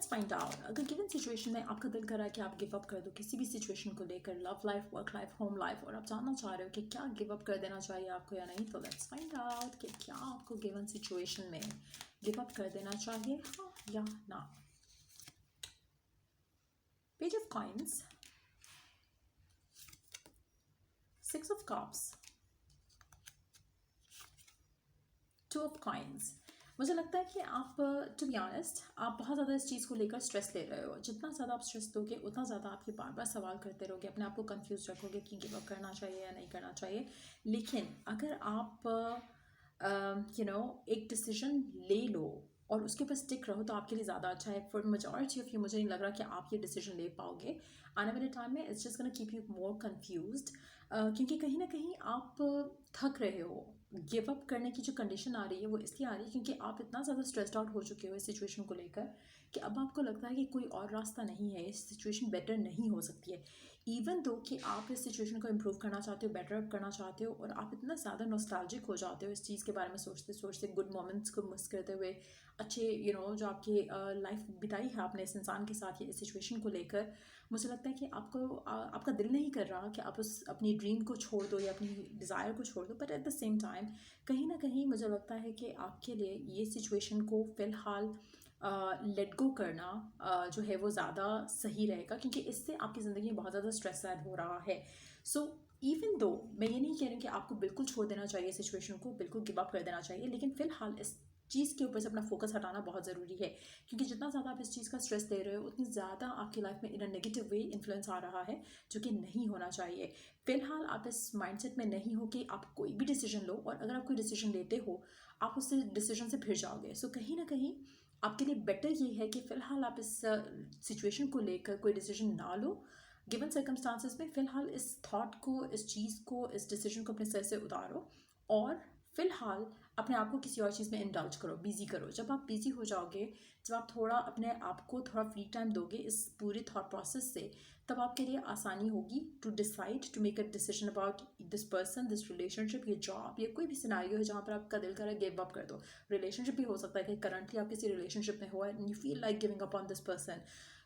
Let's find out, अगर given situation में आपका दिल कर रहा है कि आप गिव अप कर दो किसी भी सिचुएशन को लेकर, love life, work life, home life, और आप जानना चाह रहे हो कि क्या गिव अप कर देना चाहिए आपको या नहीं, तो लेट्स फाइंड आउट कि क्या आपको गिवन सिचुएशन में गिव अप कर देना चाहिए, हाँ या ना। Page of coins, 6 of cups, 2 of coins। मुझे लगता है कि आप, टू बी ऑनेस्ट, आप बहुत ज़्यादा इस चीज़ को लेकर स्ट्रेस ले रहे हो। जितना ज़्यादा आप स्ट्रेस दोगे उतना ज़्यादा आपके बार बार सवाल करते रहोगे, अपने आप को कंफ्यूज रखोगे कि गिव अप करना चाहिए या नहीं करना चाहिए। लेकिन अगर आप एक डिसीजन ले लो और उसके ऊपर स्टिक रहो तो आपके लिए ज़्यादा अच्छा है। फॉर मेजॉरिटी ऑफ यू मुझे नहीं लग रहा कि आप ये डिसीजन ले पाओगे आने वाले टाइम में। It's just gonna keep you more confused, क्योंकि कहीं ना कहीं आप थक रहे हो। गिव अप करने की जो कंडीशन आ रही है वो इसलिए आ रही है क्योंकि आप इतना ज़्यादा स्ट्रेस्ड आउट हो चुके हो इस सिचुएशन को लेकर कि अब आपको लगता है कि कोई और रास्ता नहीं है, इस सिचुएशन बेटर नहीं हो सकती है। इवन दो कि आप इस सिचुएशन को इम्प्रूव करना चाहते हो, बेटर अप करना चाहते हो, और आप इतना ज़्यादा नॉस्टैल्जिक हो जाते हो इस चीज़ के बारे में सोचते सोचते, गुड मोमेंट्स को मिस करते हुए, अच्छे जो आपकी लाइफ बिताई है आपने इस इंसान के साथ, इस सिचुएशन को लेकर। मुझे लगता है कि आपका दिल नहीं कर रहा कि आप उस अपनी ड्रीम को छोड़ दो या अपनी डिज़ायर को छोड़ दो, but at the same time कहीं ना कहीं मुझे लगता है कि आपके लिए ये सिचुएशन को फ़िलहाल लेट गो करना जो है वो ज़्यादा सही रहेगा, क्योंकि इससे आपकी ज़िंदगी में बहुत ज़्यादा स्ट्रेस ऐड हो रहा है। सो इवन दो मैं ये नहीं कह रही कि आपको बिल्कुल छोड़ देना चाहिए सिचुएशन को, बिल्कुल गिव अप कर देना चाहिए, लेकिन फ़िलहाल इस चीज़ के ऊपर से अपना फोकस हटाना बहुत ज़रूरी है, क्योंकि जितना ज़्यादा आप इस चीज़ का स्ट्रेस दे रहे हो उतनी ज़्यादा आपकी लाइफ में इन अ नेगेटिव वे इन्फ्लुएंस आ रहा है, जो कि नहीं होना चाहिए। फिलहाल आप इस माइंडसेट में नहीं हो कि आप कोई भी डिसीजन लो, और अगर आप कोई डिसीजन लेते हो आप उस डिसीजन से फिर जाओगे। सो कहीं ना कहीं आपके लिए बेटर ये है कि फ़िलहाल आप इस सिचुएशन को लेकर कोई डिसीजन ना लो गिवन सर्कमस्टांसिस में। फ़िलहाल इस थॉट को, इस चीज़ को, इस डिसीजन को अपने सर से उतारो और फ़िलहाल अपने आप को किसी और चीज़ में इंडल्ज करो, बिजी करो। जब आप बिजी हो जाओगे, जब आप थोड़ा अपने आप को थोड़ा फ्री टाइम दोगे इस पूरे थॉट प्रोसेस से, तब आपके लिए आसानी होगी to decide, to make a decision about this person, this relationship, ये जॉब, ये कोई भी सिनेरियो है जहाँ पर आपका दिल करे गिव अप कर दो। रिलेशनशिप भी हो सकता है कि करंटली आप किसी रिलेशनशिप में हो and you feel like giving up on this person.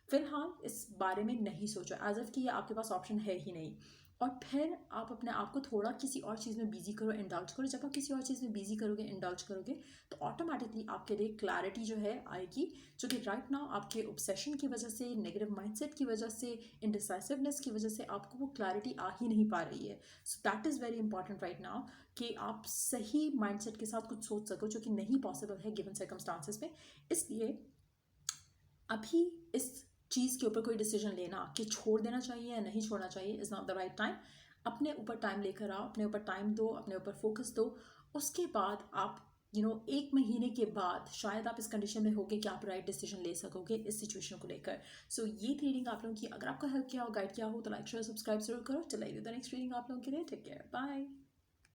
फिलहाल इस बारे में नहीं सोचो एज इफ कि ये आपके पास ऑप्शन है ही नहीं, और फिर आप अपने आप को थोड़ा किसी और चीज़ में बिजी करो, इंडल्ज करो। जब आप किसी और चीज़ में बिजी करोगे, इंडल्ज करोगे, तो ऑटोमेटिकली आपके लिए क्लैरिटी जो है आएगी, जो कि राइट नाउ आपके ऑब्सेशन की वजह से, नेगेटिव माइंडसेट की वजह से, इनडिसाइसिवनेस की वजह से आपको वो क्लैरिटी आ ही नहीं पा रही है। So that is very important right now कि आप सही माइंडसेट के साथ कुछ सोच सको, जो कि नहीं पॉसिबल है गिवन सर्कमस्टांसिस में। इसलिए अभी इस चीज़ के ऊपर कोई डिसीजन लेना कि छोड़ देना चाहिए या नहीं छोड़ना चाहिए is not the right time. अपने ऊपर टाइम लेकर आओ, अपने ऊपर टाइम दो, अपने ऊपर फोकस दो। उसके बाद आप 1 महीने के बाद शायद आप इस कंडीशन में होगे कि आप राइट डिसीजन ले सकोगे इस सिचुएशन को लेकर। सो ये रीडिंग आप लोगों की अगर आपको हेल्प किया हो, गाइड किया हो, तो लाइक शेयर सब्सक्राइब जरूर करो। चलाइए द नेक्स्ट रीडिंग आप लोगों के लिए। Take care, bye.